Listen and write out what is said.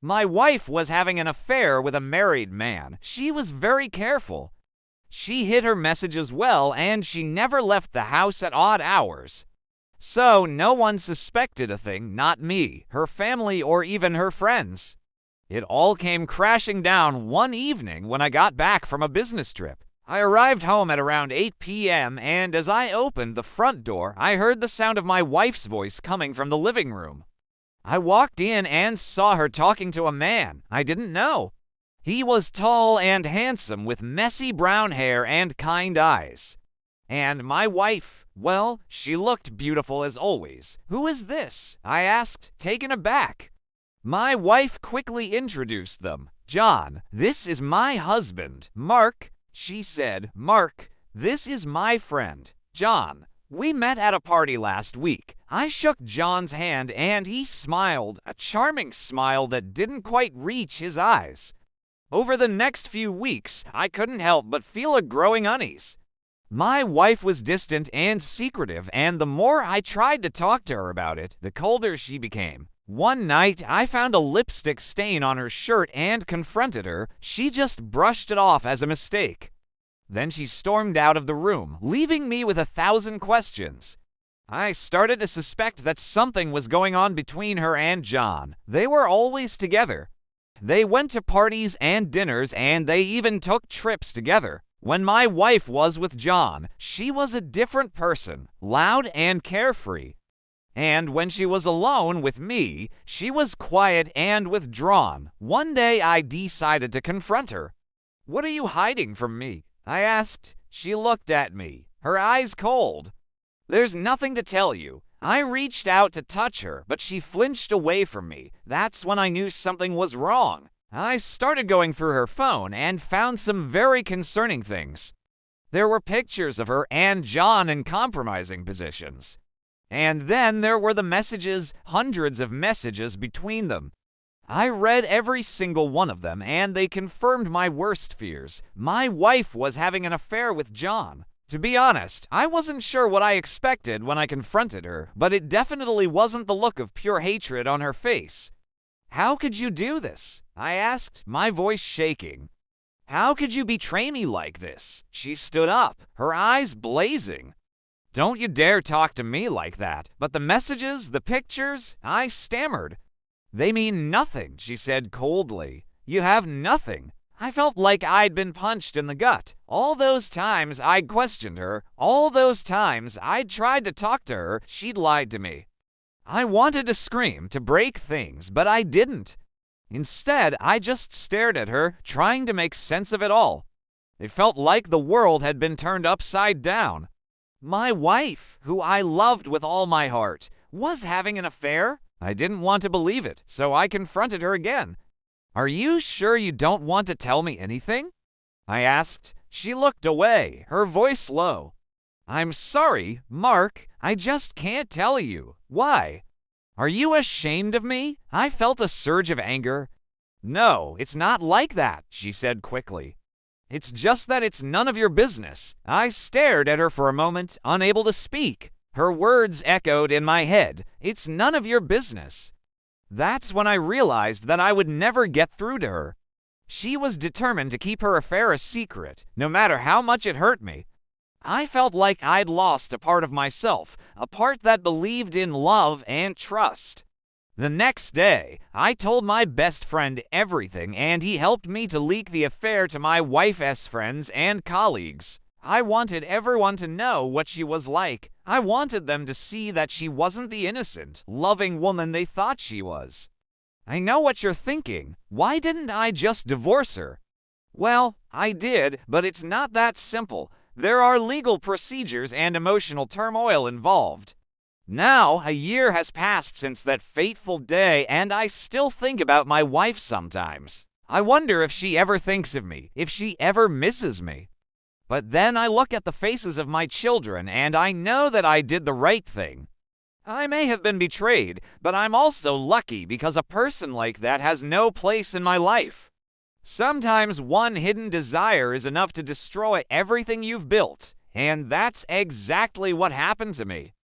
My wife was having an affair with a married man. She was very careful. She hid her messages well, and she never left the house at odd hours. So no one suspected a thing, not me, her family, or even her friends. It all came crashing down one evening when I got back from a business trip. I arrived home at around 8 p.m., and as I opened the front door, I heard the sound of my wife's voice coming from the living room. I walked in and saw her talking to a man I didn't know. He was tall and handsome with messy brown hair and kind eyes. And my wife, well, she looked beautiful as always. "Who is this?" I asked, taken aback. My wife quickly introduced them. "John, this is my husband. Mark," she said, "Mark, this is my friend, John. We met at a party last week. I shook John's hand and he smiled, a charming smile that didn't quite reach his eyes. Over the next few weeks, I couldn't help but feel a growing unease. My wife was distant and secretive, and the more I tried to talk to her about it, the colder she became. One night, I found a lipstick stain on her shirt and confronted her. She just brushed it off as a mistake. Then she stormed out of the room, leaving me with 1,000 questions. I started to suspect that something was going on between her and John. They were always together. They went to parties and dinners, and they even took trips together. When my wife was with John, she was a different person, loud and carefree. And when she was alone with me, she was quiet and withdrawn. One day I decided to confront her. "What are you hiding from me?" I asked. She looked at me, her eyes cold. "There's nothing to tell you." I reached out to touch her, but she flinched away from me. That's when I knew something was wrong. I started going through her phone and found some very concerning things. There were pictures of her and John in compromising positions. And then there were the messages, hundreds of messages between them. I read every single one of them, and they confirmed my worst fears. My wife was having an affair with John. To be honest, I wasn't sure what I expected when I confronted her, but it definitely wasn't the look of pure hatred on her face. "How could you do this?" I asked, my voice shaking. "How could you betray me like this?" She stood up, her eyes blazing. "Don't you dare talk to me like that." "But the messages, the pictures," I stammered. "They mean nothing," she said coldly. "You have nothing." I felt like I'd been punched in the gut. All those times I'd questioned her, all those times I'd tried to talk to her, she'd lied to me. I wanted to scream, to break things, but I didn't. Instead, I just stared at her, trying to make sense of it all. It felt like the world had been turned upside down. My wife, who I loved with all my heart, was having an affair? I didn't want to believe it, so I confronted her again. "Are you sure you don't want to tell me anything?" I asked. She looked away, her voice low. "I'm sorry, Mark, I just can't tell you." "Why? Are you ashamed of me?" I felt a surge of anger. "No, it's not like that," she said quickly. "It's just that it's none of your business." I stared at her for a moment, unable to speak. Her words echoed in my head. "It's none of your business." That's when I realized that I would never get through to her. She was determined to keep her affair a secret, no matter how much it hurt me. I felt like I'd lost a part of myself, a part that believed in love and trust. The next day, I told my best friend everything, and he helped me to leak the affair to my wife's friends and colleagues. I wanted everyone to know what she was like. I wanted them to see that she wasn't the innocent, loving woman they thought she was. I know what you're thinking. Why didn't I just divorce her? Well, I did, but it's not that simple. There are legal procedures and emotional turmoil involved. Now, a year has passed since that fateful day, and I still think about my wife sometimes. I wonder if she ever thinks of me, if she ever misses me. But then I look at the faces of my children, and I know that I did the right thing. I may have been betrayed, but I'm also lucky because a person like that has no place in my life. Sometimes one hidden desire is enough to destroy everything you've built, and that's exactly what happened to me.